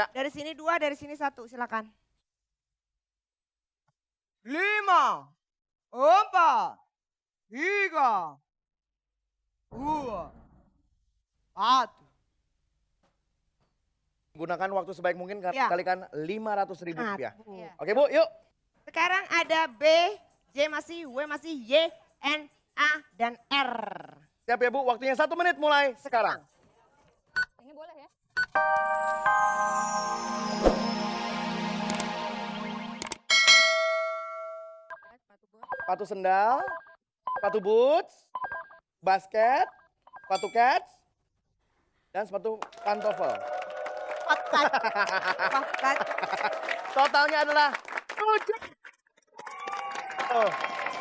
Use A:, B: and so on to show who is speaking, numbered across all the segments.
A: Ya.
B: Dari sini 2, dari sini 1, silakan. 5, 4, 3, 2, 1.
A: Gunakan waktu sebaik mungkin
B: Ya.
A: kalikan Rp500.000.
B: Iya.
A: Oke Bu, yuk.
B: Sekarang ada B, J masih, W masih, Y, N, A, dan R.
A: Siap ya Bu, waktunya 1 menit mulai sekarang.
C: Ini boleh ya?
A: Sepatu sendal, sepatu boots, basket, sepatu cats, dan sepatu pantofel.
B: Pakat.
A: Totalnya adalah 7. Oh,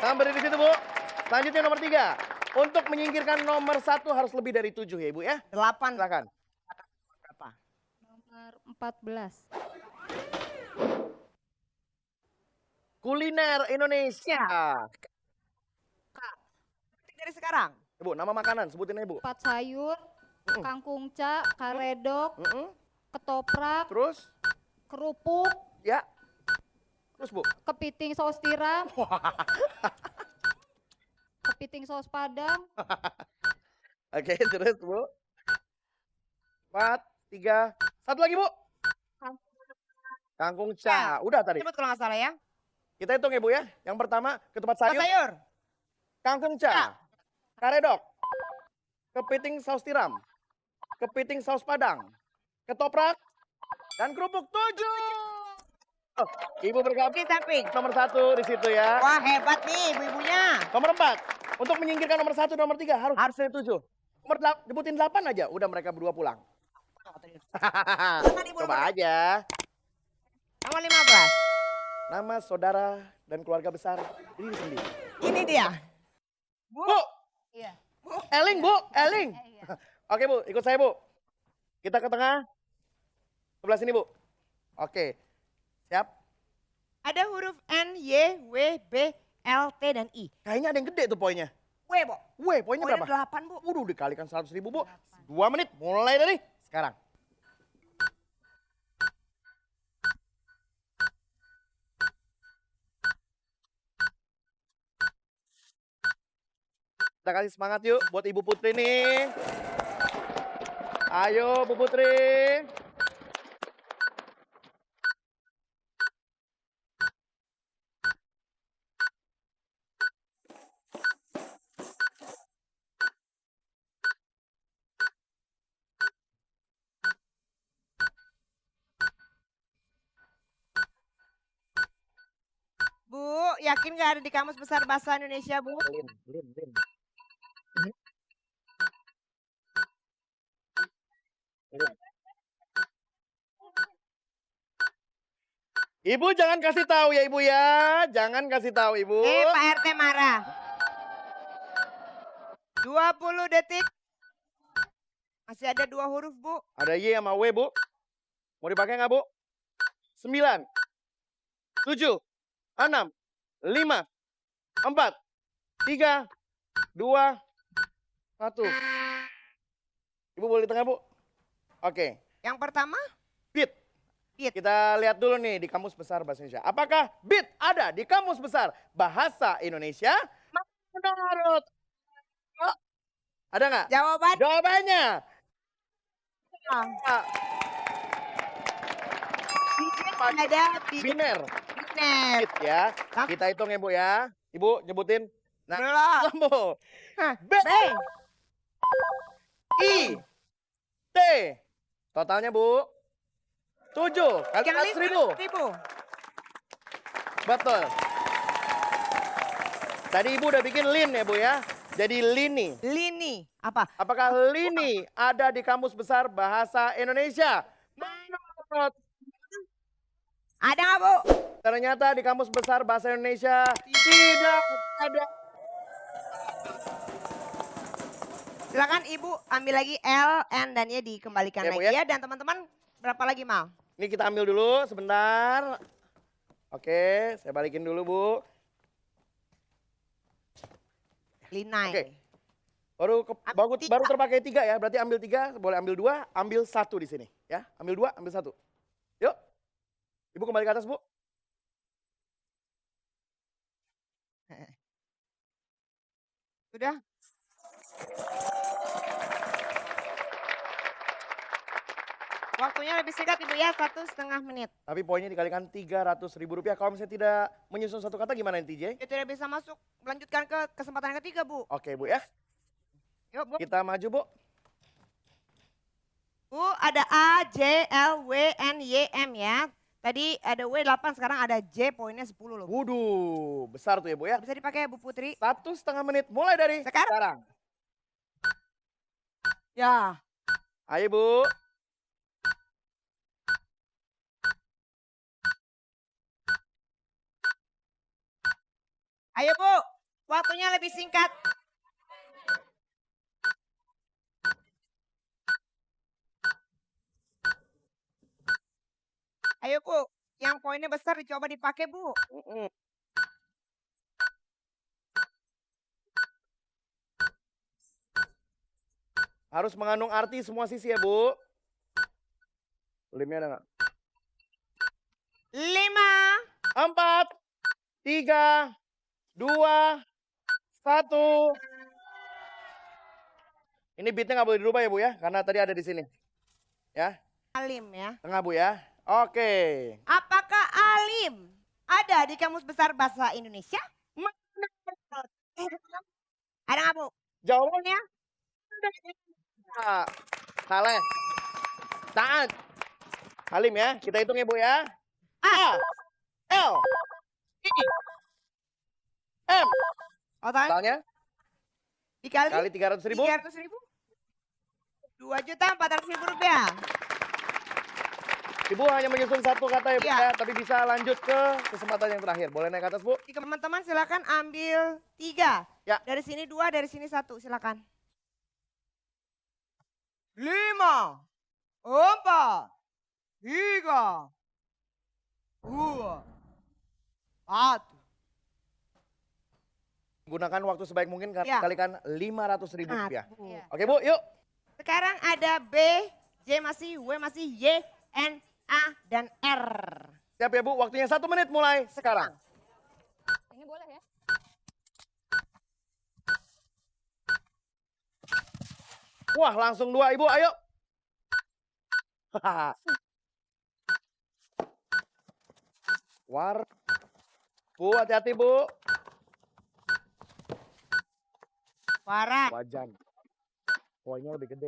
A: sampai di situ Bu. Selanjutnya nomor 3. Untuk menyingkirkan nomor 1 harus lebih dari 7 ya Ibu ya.
B: 8.
A: Silakan.
B: Berapa?
C: Nomor 14.
A: Kuliner Indonesia.
B: Dari sekarang.
A: Ibu, nama makanan sebutin aja Bu.
C: 4 sayur, kangkung ca, karedok, ketoprak,
A: Terus?
C: kerupuk,
A: Ya. Terus Bu.
C: kepiting saus tiram, kepiting saus padang,
A: Oke, terus Bu. 4, 3, 1 lagi Bu. Kangkung ca. Udah tadi.
B: Sebut kalau nggak salah ya.
A: Kita hitung ya Bu ya. Yang pertama ketupat sayur,
B: Sayur.
A: kangkung ca, karedok, kepiting saus tiram, kepiting saus padang, ketoprak, dan kerupuk 7. Oh, Ibu bergabung
B: Oke, samping.
A: nomor 1 di situ ya.
B: Wah, hebat nih ibu-ibunya.
A: Nomor 4, untuk menyingkirkan nomor 1 nomor 3 harus dari 7. Nomor 8, nyebutin 8 aja, udah mereka berdua pulang. Coba aja.
B: Nomor 15.
A: Nama saudara dan keluarga besar diri sendiri.
B: Ini dia.
A: Bu,
C: iya.
A: Eling Bu, Eling.
C: Iya.
A: Oke Bu, ikut saya Bu. Kita ke tengah. Sebelah sini Bu. Oke, siap.
B: Ada huruf N, Y, W, B, L, T, dan I.
A: Kayaknya ada yang gede tuh poinnya.
B: W, Bu.
A: Poinnya berapa?
B: 8, Bu.
A: Waduh, dikalikan 100.000 Bu. 2 menit mulai dari sekarang. Kita kasih semangat yuk buat Ibu Putri nih. Ayo Bu Putri.
B: Bu, yakin nggak ada di Kamus Besar Bahasa Indonesia, Bu?
A: Lin. Ibu jangan kasih tahu ya Ibu ya. Jangan kasih tahu Ibu.
B: Pak RT marah. 20 detik. Masih ada 2 huruf, Bu.
A: Ada Y sama W Bu. Mau dipakai nggak Bu? 9, 7, 6, 5, 4, 3, 2, 1. Ibu boleh di tengah Bu? Oke.
B: Yang pertama,
A: Beat.
B: Beat.
A: Kita lihat dulu nih di Kamus Besar Bahasa Indonesia. Apakah beat ada di Kamus Besar Bahasa Indonesia? Menurut. Oh, ada nggak?
B: jawaban
A: Jawabannya.
B: ada
A: Biner.
B: biner.
A: Beat ya. Kita hitung ya Bu ya. Ibu nyebutin. Nah,
B: Belum.
A: Bu. B.
B: B.
A: I. T. Totalnya Bu. 7 kali 100.000.
B: 1.000.
A: Betul. Tadi Ibu udah bikin lin ya Bu ya. Jadi lini.
B: Lini. Apa?
A: Apakah lini ada di Kamus Besar Bahasa Indonesia? Menurut.
B: Ada nggak, Bu?
A: Ternyata di Kamus Besar Bahasa Indonesia tidak ada.
B: Silakan Ibu ambil lagi L, N, dan Y dikembalikan
A: Ya, Bu,
B: lagi
A: ya.
B: ya. Dan teman-teman berapa lagi, Mal?
A: Ini kita ambil dulu sebentar. Oke, saya balikin dulu Bu.
B: Linai.
A: Oke. Baru terpakai 3 ya, berarti ambil 3, boleh ambil 2, ambil 1 di sini ya. Ambil 2, ambil 1. Ibu kembali ke atas, Bu.
B: Sudah? Waktunya lebih singkat Ibu ya, 1,5 menit.
A: Tapi poinnya dikalikan Rp300.000. Kalau misalnya tidak menyusun satu kata gimana nih, TJ?
B: Dia tidak bisa masuk, melanjutkan ke kesempatan yang ketiga Bu.
A: Oke, Bu ya.
B: Yuk Bu.
A: Kita maju, Bu.
B: Bu, ada A, J, L, W, N, Y, M ya. Tadi ada W 8, sekarang ada J, poinnya 10 loh. Bu.
A: Wuduh, besar tuh ya, Bu ya.
B: Bisa dipakai Bu Putri.
A: 1,5 menit mulai dari
B: Sekarang. Ya.
A: Ayo, Bu.
B: Ayo Bu, waktunya lebih singkat. Ayo Bu, yang poinnya besar dicoba dipakai Bu.
A: Harus mengandung arti semua sisi ya, Bu. Limnya ada nggak?
B: 5,
A: 4, 3, 2, 1. Ini beatnya nggak boleh dirubah ya, Bu ya, karena tadi ada di sini. Ya,
B: alim ya.
A: tengah, Bu ya. Oke.
B: Apakah alim ada di Kamus Besar Bahasa Indonesia? Ada nggak Bu?
A: Jawabannya Saleh. Taat. Halim ya, kita hitung ya, Bu ya. A, L, I, M.
B: Total
A: Totalnya
B: dikali
A: kali 300.000.
B: 300.000. 2.400.000 rupiah.
A: Ibu hanya menyusun satu kata ya, Bu
B: Iya.
A: ya, tapi bisa lanjut ke kesempatan yang terakhir. Boleh naik ke atas, Bu?
B: Jika teman-teman silakan ambil 3.
A: Ya.
B: Dari sini 2, dari sini 1. Silakan. 5, 4, 3, 2, 1.
A: Gunakan waktu sebaik mungkin,
B: Ya.
A: kalikan Rp500.000.
C: Iya.
A: Oke, Bu, yuk.
B: Sekarang ada B, J masih, W masih, Y, N, A, dan R.
A: Siap ya, Bu? Waktunya 1 menit mulai sekarang.
C: Ini boleh ya?
A: Wah, langsung 2, Ibu, ayo. War. Bu, hati-hati, Bu.
B: Farah.
A: Wajan. Poinnya lebih gede.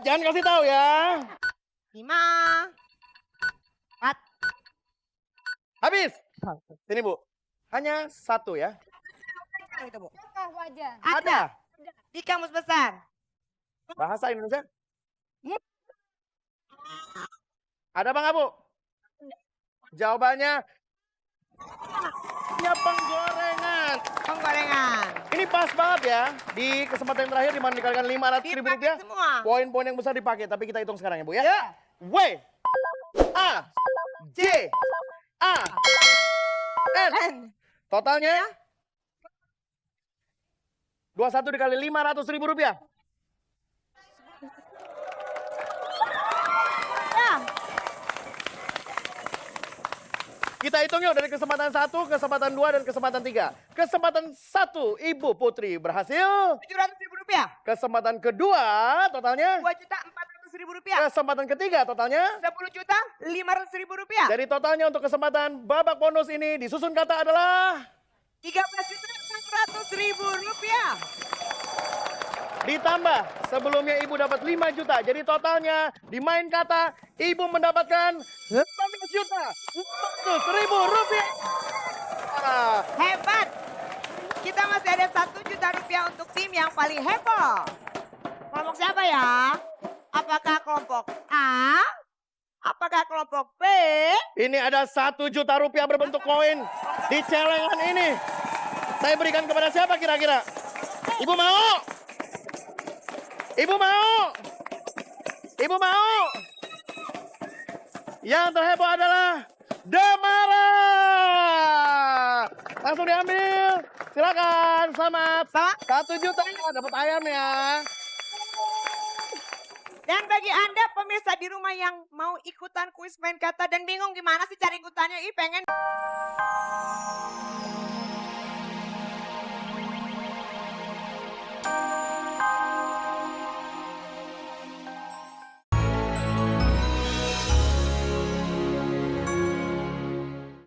A: Jangan kasih tahu ya.
B: 5, 4.
A: Habis. Sini, Bu. Hanya 1 ya.
B: Itu, Bu.
C: Apakah wajan?
A: Ada.
B: Di Kamus Besar.
A: Bahasa Indonesia. Ada apa nggak, Bu? Jawabannya ya penggorengan.
B: Penggorengan.
A: Ini pas banget ya. Di kesempatan yang terakhir di mana dikalikan Rp500.000.
B: Dipakai semua.
A: Poin-poin yang besar dipakai, tapi kita hitung sekarang ya, Bu ya.
B: Ya.
A: W, A, J, A, N.
B: N.
A: Totalnya 21 dikali Rp500.000.
B: Ya.
A: Kita hitung yuk dari kesempatan 1, kesempatan 2, dan kesempatan 3. Kesempatan 1, Ibu Putri berhasil.
B: Rp700.000.
A: Kesempatan kedua totalnya.
B: Rp2.400.000.
A: Kesempatan ketiga totalnya.
B: Rp10.500.000.
A: Dari totalnya untuk kesempatan babak bonus ini disusun kata adalah
B: Rp13.400.000.
A: ditambah sebelumnya Ibu dapat 5 juta. Jadi totalnya di main kata Ibu mendapatkan 18.400.000 rupiah.
B: Hebat. Kita masih ada Rp1 juta untuk tim yang paling heboh. Kelompok siapa ya? Apakah kelompok A? Apakah kelompok B?
A: Ini ada 1 juta rupiah berbentuk koin di celengan ini. Saya berikan kepada siapa kira-kira? Ibu mau? Ibu mau? Ibu mau? Yang terheboh adalah Damara. Langsung diambil. Silakan, selamat.
B: Selamat.
A: 1 juta dapat ayam ya.
B: Dan bagi Anda pemirsa di rumah yang mau ikutan kuis main kata dan bingung gimana sih cari ikutannya, pengen